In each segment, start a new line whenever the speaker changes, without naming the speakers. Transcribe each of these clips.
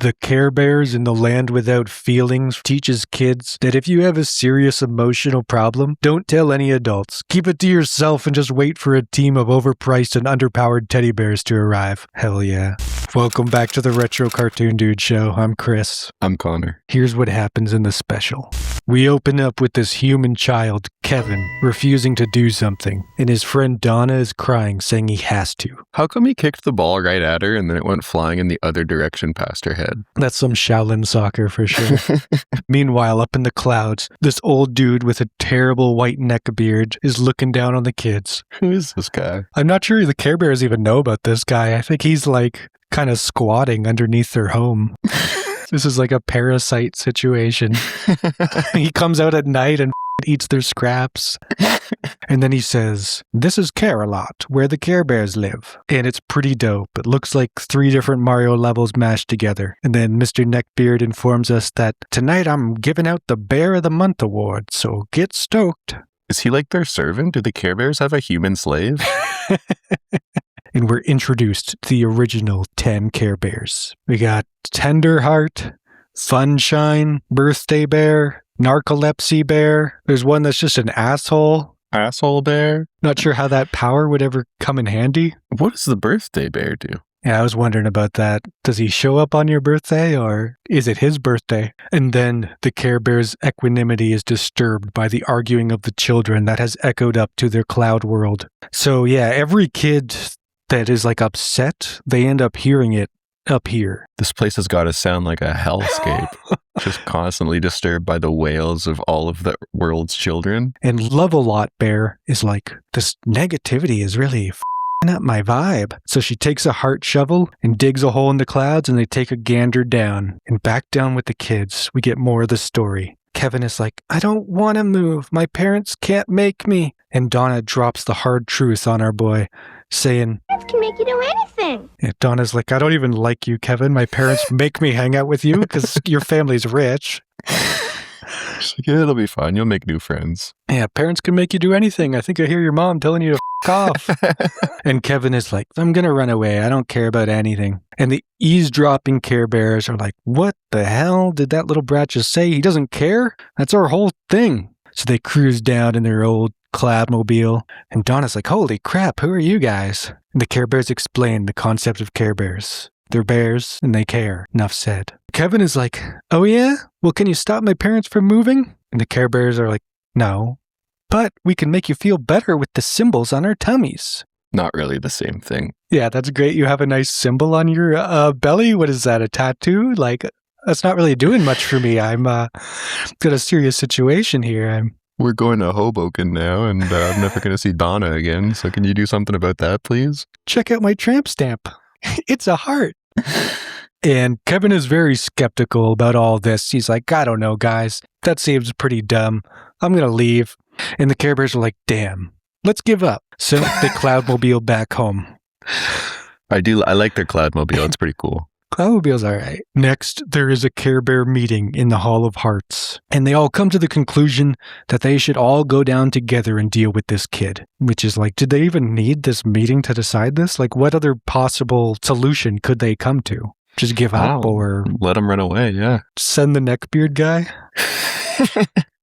The Care Bears in the Land Without Feelings teaches kids that if you have a serious emotional problem, don't tell any adults. Keep it to yourself and just wait for a team of overpriced and underpowered teddy bears to arrive. Hell yeah. Welcome back to the Retro Cartoon Dude Show. I'm Chris.
I'm Connor.
Here's what happens in the special. We open up with this human child, Kevin, refusing to do something, and his friend Donna is crying, saying he has to.
How come he kicked the ball right at her and then it went flying in the other direction past her head?
That's some Shaolin soccer for sure. Meanwhile, up in the clouds, this old dude with a terrible white neck beard is looking down on the kids.
Who is this guy?
I'm not sure the Care Bears even know about this guy. I think he's like kind of squatting underneath their home. This is like a parasite situation. He comes out at night and eats their scraps. And then he says, "This is Care-a-Lot, where the Care Bears live." And it's pretty dope. It looks like 3 different Mario levels mashed together. And then Mr. Neckbeard informs us that tonight I'm giving out the Bear of the Month award, so get stoked.
Is he like their servant? Do the Care Bears have a human slave?
And we're introduced to the original 10 Care Bears. We got Tenderheart, Funshine, Birthday Bear, Narcolepsy Bear. There's one that's just an asshole.
Asshole Bear?
Not sure how that power would ever come in handy.
What does the Birthday Bear do?
Yeah, I was wondering about that. Does he show up on your birthday, or is it his birthday? And then the Care Bears' equanimity is disturbed by the arguing of the children that has echoed up to their cloud world. So yeah, every kid that is like upset, they end up hearing it up here.
This place has got to sound like a hellscape. Just constantly disturbed by the wails of all of the world's children.
And Love-a-Lot Bear is like, this negativity is really f***ing up my vibe. So she takes a heart shovel and digs a hole in the clouds, and they take a gander down. And back down with the kids, we get more of the story. Kevin is like, "I don't want to move. My parents can't make me." And Donna drops the hard truth on our boy, saying,
"Parents can make you do anything."
And Donna's like, "I don't even like you, Kevin. My parents make me hang out with you because your family's rich."
She's like, "Yeah, it'll be fine. You'll make new friends."
Yeah, parents can make you do anything. I think I hear your mom telling you to f*** off. And Kevin is like, "I'm going to run away. I don't care about anything." And the eavesdropping Care Bears are like, "What the hell did that little brat just say? He doesn't care? That's our whole thing." So they cruise down in their old Cloudmobile. And Donna's like, "Holy crap, who are you guys?" And the Care Bears explain the concept of Care Bears. They're bears and they care. Enough said. Kevin is like, "Oh yeah? Well, can you stop my parents from moving?" And the Care Bears are like, "No. But we can make you feel better with the symbols on our tummies."
Not really the same thing.
Yeah, that's great. You have a nice symbol on your belly. What is that, a tattoo? Like, that's not really doing much for me. I'm got a serious situation here.
We're going to Hoboken now, and I'm never going to see Donna again. So can you do something about that, please?
Check out my tramp stamp. It's a heart. And Kevin is very skeptical about all this. He's like, "I don't know, guys. That seems pretty dumb. I'm going to leave." And the Care Bears are like, "Damn, let's give up." So they Cloudmobile back home.
I like their Cloudmobile. It's pretty cool.
Cloudmobile's all right. Next, there is a Care Bear meeting in the Hall of Hearts. And they all come to the conclusion that they should all go down together and deal with this kid. Which is like, did they even need this meeting to decide this? Like, what other possible solution could they come to? Just give up or
let him run away, yeah.
Send the neckbeard guy?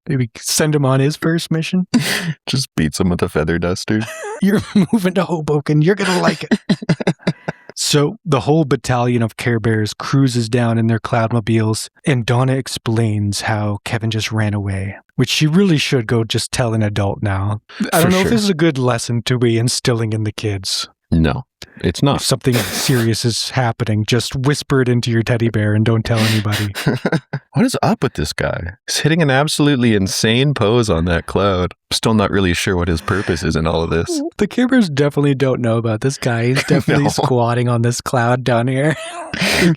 Maybe send him on his first mission?
Just beats him with a feather duster.
You're moving to Hoboken. You're going to like it. So the whole battalion of Care Bears cruises down in their Cloudmobiles, and Donna explains how Kevin just ran away, which she really should go just tell an adult now. I don't know if this is a good lesson to be instilling in the kids.
No, it's not.
If something serious is happening, just whisper it into your teddy bear and don't tell anybody.
What is up with this guy? He's hitting an absolutely insane pose on that cloud. Still not really sure what his purpose is in all of this.
The Care Bears definitely don't know about this guy. He's definitely squatting on this cloud down here.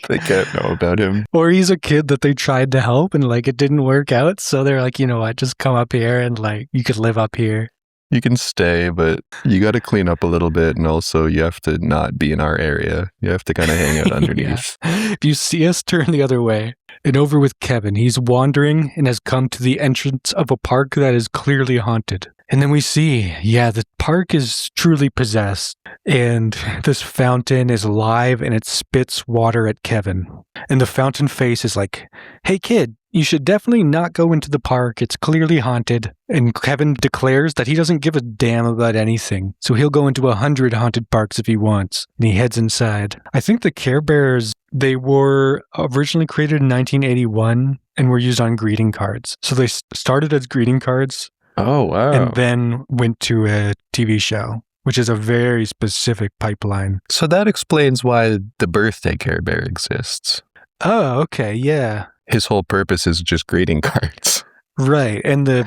They can't know about him.
Or he's a kid that they tried to help and like it didn't work out. So they're like, "You know what, just come up here and like you could live up here."
You can stay, but you got to clean up a little bit, and also you have to not be in our area. You have to kind of hang out underneath.
Yeah. If you see us, turn the other way. And over with Kevin, he's wandering and has come to the entrance of a park that is clearly haunted. And then we see, the park is truly possessed. And this fountain is live and it spits water at Kevin. And the fountain face is like, hey kid, you should definitely not go into the park. It's clearly haunted. And Kevin declares that he doesn't give a damn about anything. So he'll go into 100 haunted parks if he wants. And he heads inside. I think the Care Bears, they were originally created in 1981 and were used on greeting cards. So they started as greeting cards.
Oh, wow.
And then went to a TV show, which is a very specific pipeline.
So that explains why the birthday Care Bear exists.
Oh, okay, yeah.
His whole purpose is just greeting cards.
Right. And the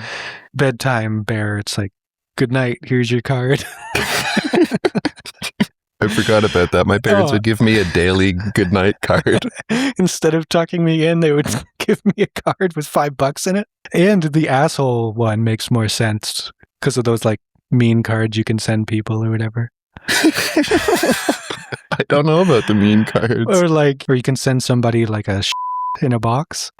bedtime bear, it's like, good night, here's your card.
I forgot about that. My parents would give me a daily goodnight card.
Instead of tucking me in, they would give me a card with $5 in it. And the asshole one makes more sense because of those like mean cards you can send people or whatever.
I don't know about the mean cards.
Or you can send somebody like a in a box.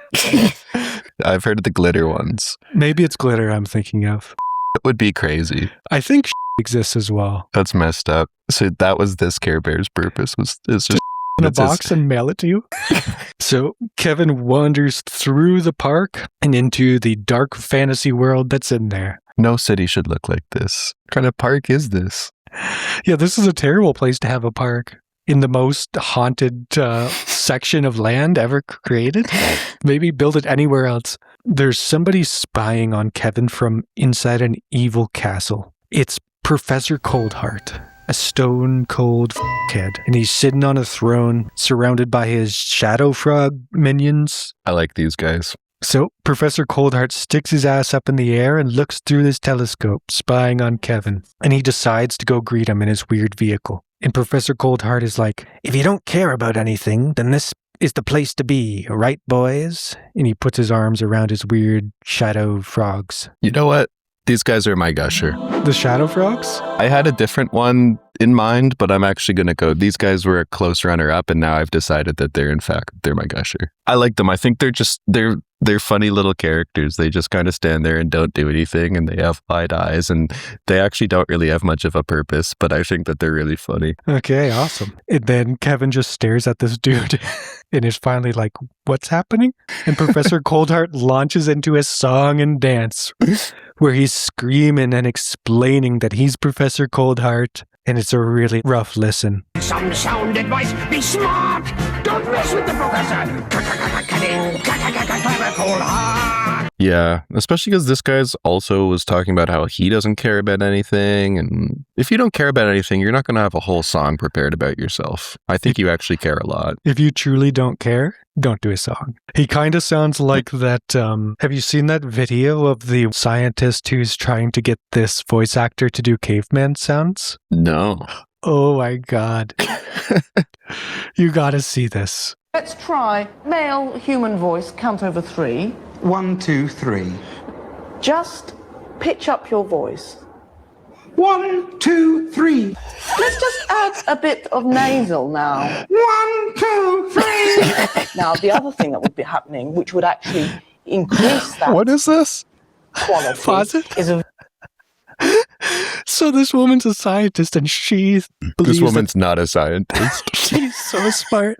I've heard of the glitter ones.
Maybe it's glitter I'm thinking of.
It would be crazy.
I think exists as well.
That's messed up. So that was this Care Bear's purpose, is just
in a box and mail it to you. So Kevin wanders through the park and into the dark fantasy world that's in there.
No city should look like this. What kind of park is this?
Yeah, this is a terrible place to have a park. In the most haunted section of land ever created. Maybe build it anywhere else. There's somebody spying on Kevin from inside an evil castle. It's Professor Coldheart, a stone cold kid, and he's sitting on a throne surrounded by his shadow frog minions.
I like these guys.
So Professor Coldheart sticks his ass up in the air and looks through his telescope, spying on Kevin, and he decides to go greet him in his weird vehicle. And Professor Coldheart is like, if you don't care about anything, then this is the place to be, right, boys? And he puts his arms around his weird shadow frogs.
You know what? These guys are my gusher.
The shadow frogs?
I had a different one in mind, but I'm actually going to go. These guys were a close runner-up, and now I've decided that they're my gusher. I like them. I think they're funny little characters. They just kind of stand there and don't do anything, and they have wide eyes, and they actually don't really have much of a purpose, but I think that they're really funny.
Okay, awesome. And then Kevin just stares at this dude and is finally like, what's happening? And Professor Coldheart launches into a song and dance where he's screaming and explaining that he's Professor Coldheart, and it's a really rough listen.
Some sound advice, be smart! Don't mess with the professor! Clever Coldheart!
Yeah, especially because this guy's also was talking about how he doesn't care about anything, and if you don't care about anything, you're not going to have a whole song prepared about yourself. I think you actually care a lot.
If you truly don't care, don't do a song. He kind of sounds like that, have you seen that video of the scientist who's trying to get this voice actor to do caveman sounds?
No.
Oh my God. You gotta see this.
Let's try male human voice, count over 3.
1, 2, 3.
Just pitch up your voice.
1, 2, 3.
Let's just add a bit of nasal now.
1, 2, 3.
Now, the other thing that would be happening, which would actually increase that
What is this?
quality,
Pause it.
is a
So this woman's a scientist and she believes
This woman's not a scientist.
she's so smart.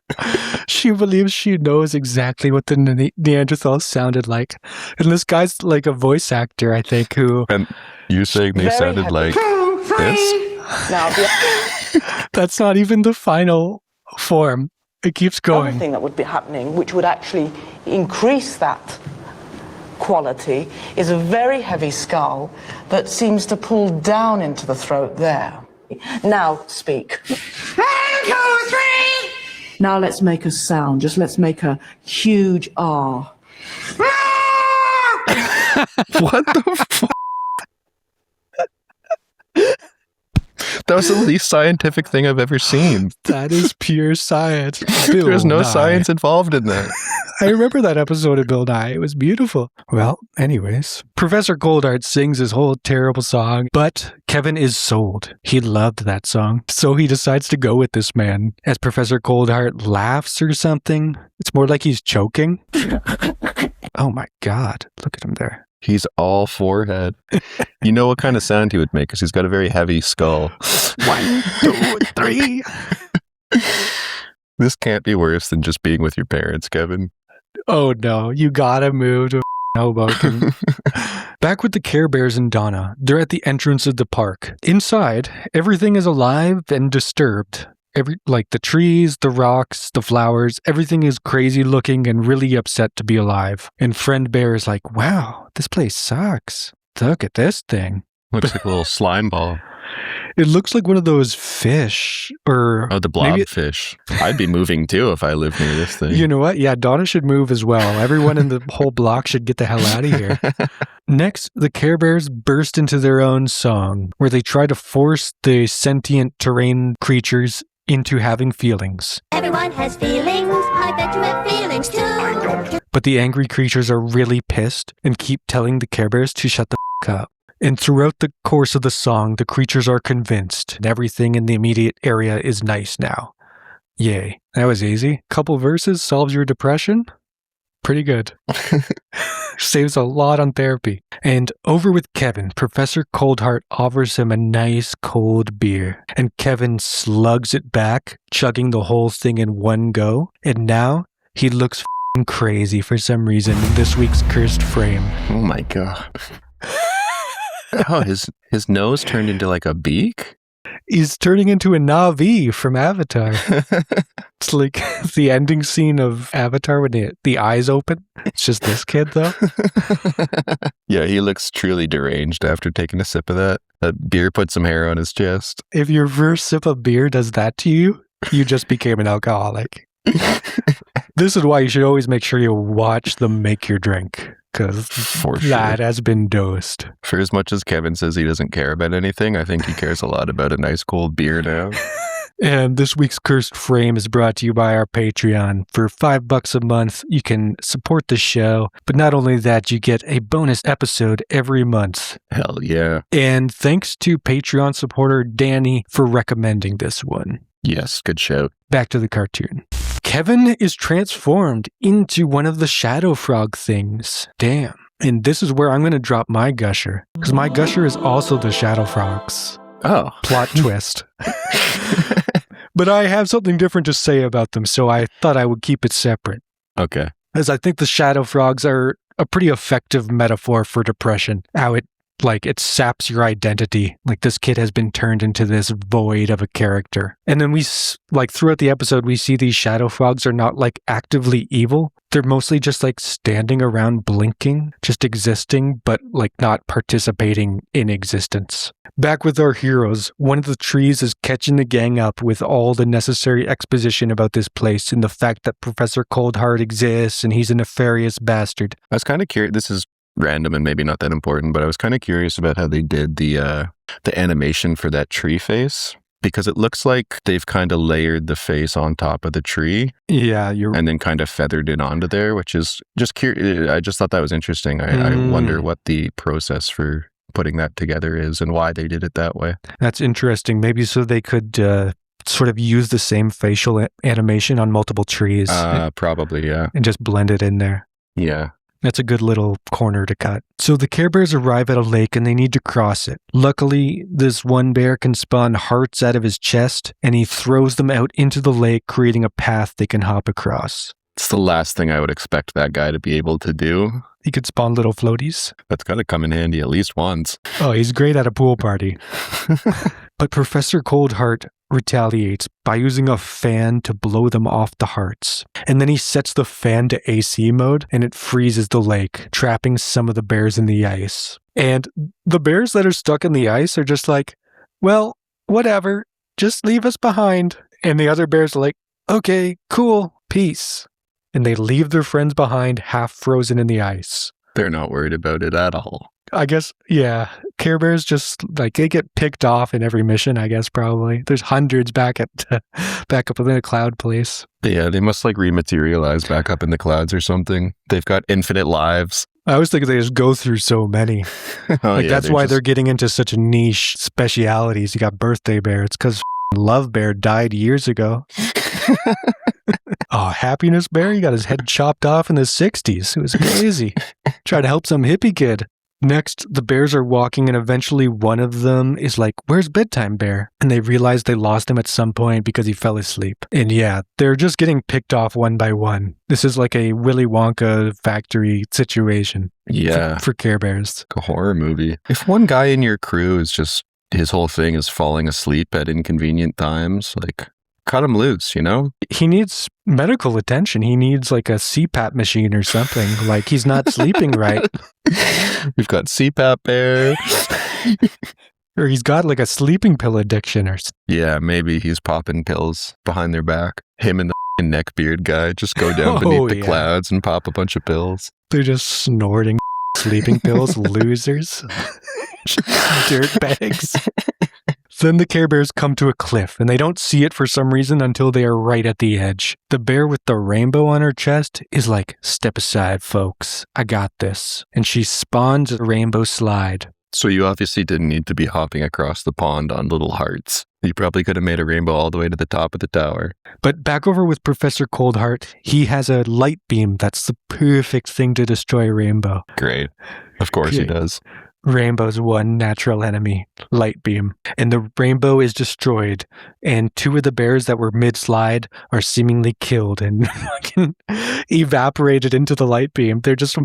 She believes she knows exactly what the Neanderthals sounded like. And this guy's like a voice actor, I think, who...
And you saying they
Very
sounded
heavy.
like
2, 3.
this?
now the
That's not even the final form. It keeps
other
going.
thing that would be happening, which would actually increase that quality, is a very heavy skull that seems to pull down into the throat there. Now speak.
1, 2, 3.
Now let's make a sound. Just let's make a huge R.
What the fuck? That was the least scientific thing I've ever seen.
That is pure science.
There's no
Bill Nye.
science involved in that.
I remember that episode of Bill Nye. It was beautiful. Well, anyways, Professor Coldheart sings his whole terrible song, but Kevin is sold. He loved that song. So he decides to go with this man. As Professor Coldheart laughs or something, it's more like he's choking. Oh my God. Look at him there.
He's all forehead. You know what kind of sound he would make because he's got a very heavy skull.
1, 2, 3.
This can't be worse than just being with your parents, Kevin.
Oh no, you gotta move to Hoboken. Back with the Care Bears and Donna, they're at the entrance of the park. Inside, everything is alive and disturbed. Like the trees, the rocks, the flowers, everything is crazy looking and really upset to be alive. And Friend Bear is like, wow, this place sucks. Look at this thing.
Looks like a little slime ball.
It looks like one of those fish or...
Oh, the blobfish. I'd be moving too if I lived near this thing.
You know what? Yeah, Donna should move as well. Everyone in the whole block should get the hell out of here. Next, the Care Bears burst into their own song, where they try to force the sentient terrain creatures into having feelings.
Everyone has feelings. I bet you have feelings too.
I don't.
But the angry creatures are really pissed and keep telling the Care Bears to shut the f*** up. And throughout the course of the song, the creatures are convinced and everything in the immediate area is nice now. Yay. That was easy. Couple verses solves your depression. Pretty good. Saves a lot on therapy. And over with Kevin, Professor Coldheart offers him a nice cold beer. And Kevin slugs it back, chugging the whole thing in one go. And now he looks f***ing crazy for some reason in this week's Cursed Frame.
Oh my god. Oh, his nose turned into like a beak?
He's turning into a Na'vi from Avatar. It's like the ending scene of Avatar when the eyes open. It's just this kid, though.
Yeah, he looks truly deranged after taking a sip of that. That beer put some hair on his chest.
If your first sip of beer does that to you, you just became an alcoholic. This is why you should always make sure you watch them make your drink. Because that has been dosed.
For as much as Kevin says he doesn't care about anything, I think he cares a lot about a nice cold beer now.
And this week's Cursed Frame is brought to you by our Patreon. For $5 a month, you can support the show. But not only that, you get a bonus episode every month.
Hell yeah.
And thanks to Patreon supporter Danny for recommending this one.
Yes, good shout.
Back to the cartoon. Kevin is transformed into one of the Shadow Frog things. Damn. And this is where I'm going to drop my gusher. Because my gusher is also the Shadow Frogs.
Oh.
Plot twist. But I have something different to say about them, so I thought I would keep it separate.
Okay.
As I think the Shadow Frogs are a pretty effective metaphor for depression. How it saps your identity. Like this kid has been turned into this void of a character. And then throughout the episode, we see these Shadow Frogs are not like actively evil. They're mostly just like standing around blinking, just existing, but like not participating in existence. Back with our heroes, one of the trees is catching the gang up with all the necessary exposition about this place and the fact that Professor Coldheart exists and he's a nefarious bastard.
I was kind of curious. This is random and maybe not that important, but I was kind of curious about how they did the animation for that tree face, because it looks like they've kind of layered the face on top of the tree.
Yeah,
and then kind of feathered it onto there, which is just curious. I just thought that was interesting. I wonder what the process for putting that together is and why they did it that way.
That's interesting. Maybe so they could sort of use the same facial animation on multiple trees.
Probably, yeah.
And just blend it in there.
Yeah.
That's a good little corner to cut. So the Care Bears arrive at a lake and they need to cross it. Luckily, this one bear can spawn hearts out of his chest and he throws them out into the lake, creating a path they can hop across.
It's the last thing I would expect that guy to be able to do.
He could spawn little floaties.
That's got to come in handy at least once.
Oh, he's great at a pool party. But Professor Coldheart retaliates by using a fan to blow them off the hearts. And then he sets the fan to AC mode and it freezes the lake, trapping some of the bears in the ice. And the bears that are stuck in the ice are just like, well, whatever, just leave us behind. And the other bears are like, okay, cool, peace. And they leave their friends behind, half frozen in the ice.
They're not worried about it at all.
I guess, yeah. Care Bears just, like, they get picked off in every mission, I guess, probably. There's hundreds back up in the cloud place.
Yeah, they must, like, rematerialize back up in the clouds or something. They've got infinite lives.
I always think they just go through so many. That's why they're getting into such niche specialities. You got Birthday Bear. It's because Love Bear died years ago. Oh, Happiness Bear, he got his head chopped off in the 60s. It was crazy. Tried to help some hippie kid. Next, the bears are walking, and eventually one of them is like, "Where's Bedtime Bear?" And they realize they lost him at some point because he fell asleep. And yeah, they're just getting picked off one by one. This is like a Willy Wonka factory situation.
Yeah.
For Care Bears.
Like a horror movie. If one guy in your crew is just, his whole thing is falling asleep at inconvenient times, like, cut him loose, you know?
He needs medical attention. He needs like a CPAP machine or something. Like he's not sleeping right.
We've got CPAP Bear.
Or he's got like a sleeping pill addiction or
Yeah, maybe he's popping pills behind their back. Him and the neckbeard guy just go down beneath the clouds and pop a bunch of pills.
They're just snorting sleeping pills, losers. Dirtbags. Then the Care Bears come to a cliff, and they don't see it for some reason until they are right at the edge. The bear with the rainbow on her chest is like, "Step aside, folks. I got this." And she spawns a rainbow slide.
So you obviously didn't need to be hopping across the pond on little hearts. You probably could have made a rainbow all the way to the top of the tower.
But back over with Professor Coldheart, he has a light beam that's the perfect thing to destroy a rainbow.
Great. Of course he does.
Rainbow's one natural enemy, light beam. And the rainbow is destroyed, and two of the bears that were mid-slide are seemingly killed and fucking evaporated into the light beam. They're just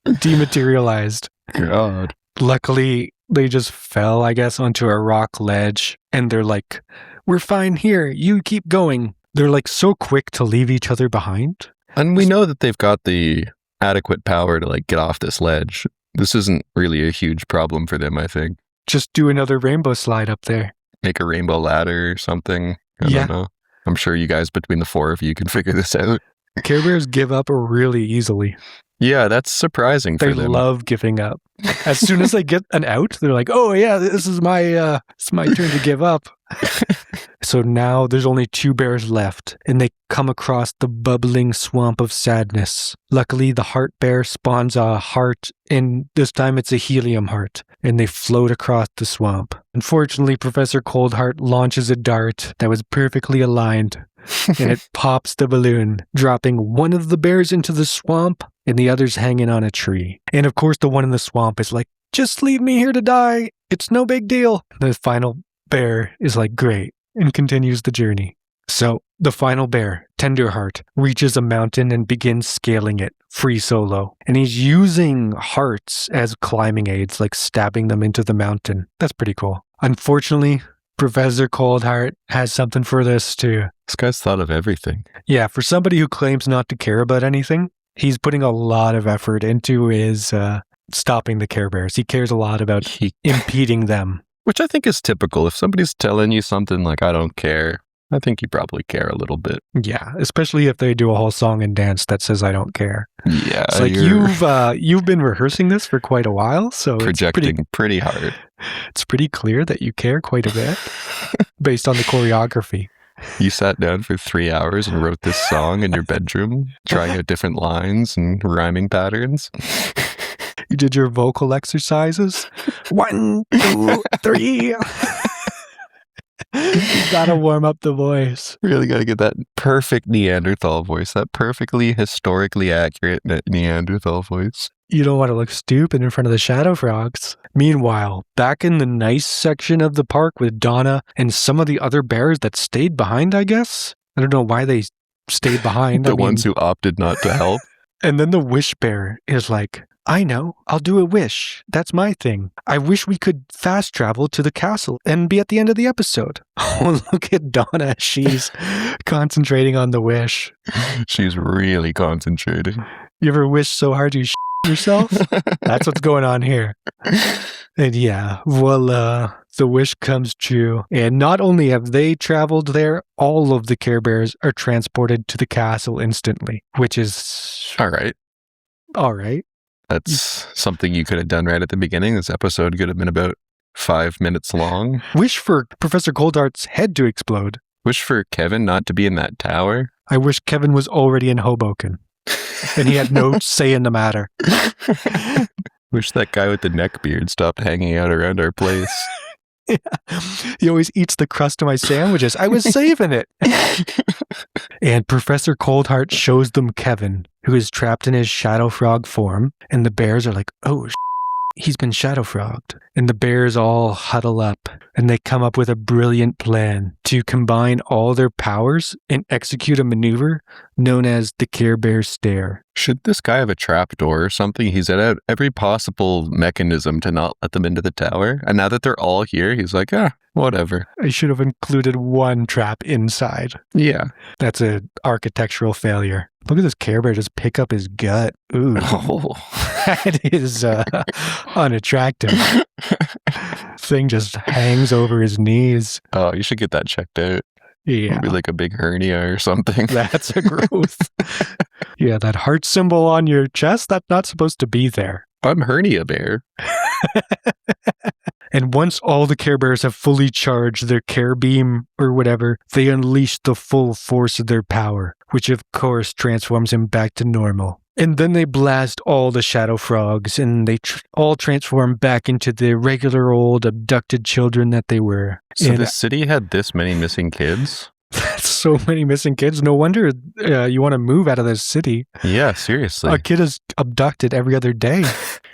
dematerialized.
God.
Luckily, they just fell, I guess, onto a rock ledge, and they're like, "We're fine here, you keep going." They're like so quick to leave each other behind.
And we know that they've got the adequate power to like get off this ledge. This isn't really a huge problem for them, I think.
Just do another rainbow slide up there.
Make a rainbow ladder or something. I don't know. I'm sure you guys, between the four of you, can figure this out. Care
Bears give up really easily.
Yeah, that's surprising for them.
They love giving up. As soon as they get an out, they're like, "Oh yeah, this is my turn to give up." So now there's only two bears left, and they come across the bubbling swamp of sadness. Luckily, the heart bear spawns a heart, and this time it's a helium heart, and they float across the swamp. Unfortunately, Professor Coldheart launches a dart that was perfectly aligned, and it pops the balloon, dropping one of the bears into the swamp, and the other's hanging on a tree. And of course, the one in the swamp is like, "Just leave me here to die. It's no big deal." The final bear is like, "Great," and continues the journey. So the final bear, Tenderheart, reaches a mountain and begins scaling it, free solo. And he's using hearts as climbing aids, like stabbing them into the mountain. That's pretty cool. Unfortunately, Professor Coldheart has something for this too.
This guy's thought of everything.
Yeah, for somebody who claims not to care about anything, he's putting a lot of effort into his stopping the Care Bears. He cares a lot about impeding them.
Which I think is typical. If somebody's telling you something like, "I don't care," I think you probably care a little bit.
Yeah, especially if they do a whole song and dance that says "I don't care."
Yeah,
it's like you've been rehearsing this for quite a while, so
projecting pretty hard.
It's pretty clear that you care quite a bit based on the choreography.
You sat down for 3 hours and wrote this song in your bedroom, trying out different lines and rhyming patterns.
You did your vocal exercises. 1, 2, 3. You gotta warm up the voice.
Really gotta get that perfect Neanderthal voice, that perfectly historically accurate Neanderthal voice.
You don't want to look stupid in front of the shadow frogs. Meanwhile, back in the nice section of the park with Donna and some of the other bears that stayed behind, I guess. I don't know why they stayed behind.
The ones who opted not to help.
And then the wish bear is like, "I know, I'll do a wish. That's my thing. I wish we could fast travel to the castle and be at the end of the episode." Oh, look at Donna. She's concentrating on the wish.
She's really concentrating.
You ever wish so hard you yourself? That's what's going on here. And yeah, voila, the wish comes true. And not only have they traveled there, all of the Care Bears are transported to the castle instantly, which is...
All right. That's something you could have done right at the beginning. This episode could have been about 5 minutes long.
Wish for Professor Coldheart's head to explode.
Wish for Kevin not to be in that tower.
I wish Kevin was already in Hoboken. And he had no say in the matter.
Wish that guy with the neck beard stopped hanging out around our place.
Yeah. He always eats the crust of my sandwiches. I was saving it. And Professor Coldheart shows them Kevin, who is trapped in his shadow frog form. And the bears are like, "Oh, he's been shadow frogged. And the bears all huddle up and they come up with a brilliant plan to combine all their powers and execute a maneuver known as the Care Bear Stare.
Should this guy have a trap door or something? He's at every possible mechanism to not let them into the tower. And now that they're all here, he's like, whatever.
I should have included one trap inside.
Yeah.
That's an architectural failure. Look at this Care Bear just pick up his gut. Ooh.
Oh.
That is unattractive. Thing just hangs over his knees.
Oh, you should get that checked out.
Yeah.
Maybe like a big hernia or something.
That's a growth. Yeah, that heart symbol on your chest, that's not supposed to be there.
I'm hernia bear.
And once all the Care Bears have fully charged their Care Beam or whatever, they unleash the full force of their power, which of course transforms him back to normal. And then they blast all the Shadow Frogs, and they all transform back into the regular old abducted children that they were.
So the city had this many missing kids?
That's so many missing kids. No wonder you want to move out of this city.
Yeah, seriously.
A kid is abducted every other day.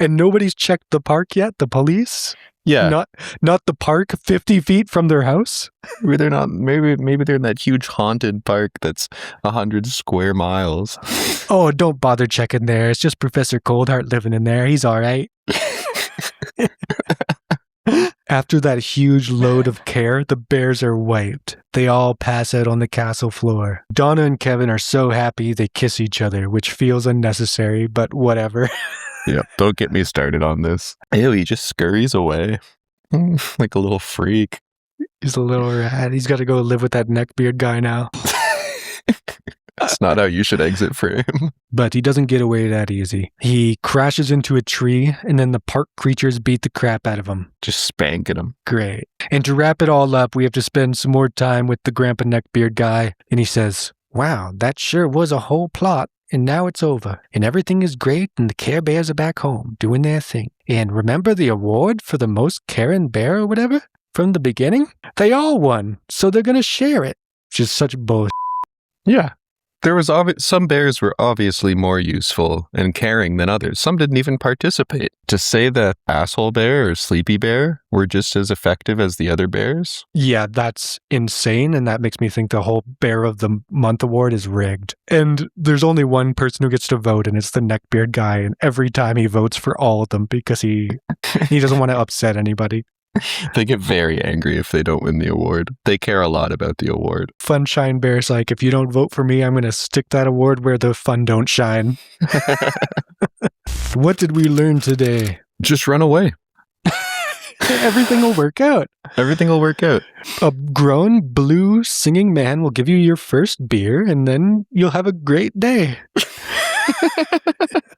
And nobody's checked the park yet, the police?
Yeah.
Not the park 50 feet from their house?
Maybe they're not. Maybe they're in that huge haunted park that's 100 square miles.
Oh, don't bother checking there. It's just Professor Coldheart living in there. He's all right. After that huge load of care, the bears are wiped. They all pass out on the castle floor. Donna and Kevin are so happy they kiss each other, which feels unnecessary, but whatever.
Yeah, don't get me started on this. Ew, he just scurries away. Like a little freak.
He's a little rat. He's got to go live with that neckbeard guy now.
That's not how you should exit for him.
But he doesn't get away that easy. He crashes into a tree, and then the park creatures beat the crap out of him.
Just spanking him.
Great. And to wrap it all up, we have to spend some more time with the Grandpa Neckbeard guy. And he says, wow, that sure was a whole plot. And now it's over. And everything is great, and the Care Bears are back home, doing their thing. And remember the award for the most caring bear or whatever? From the beginning? They all won, so they're going to share it. Just such bullshit.
Yeah. There was some bears were obviously more useful and caring than others. Some didn't even participate. To say that Asshole Bear or Sleepy Bear were just as effective as the other bears?
Yeah, that's insane, and that makes me think the whole Bear of the Month award is rigged. And there's only one person who gets to vote, and it's the neckbeard guy, and every time he votes for all of them because he doesn't want to upset anybody.
They get very angry if they don't win the award. They care a lot about the award.
Funshine Bear's like, if you don't vote for me, I'm going to stick that award where the fun don't shine. What did we learn today?
Just run away.
Everything will work out.
Everything will work out.
A grown blue singing man will give you your first beer, and then you'll have a great day.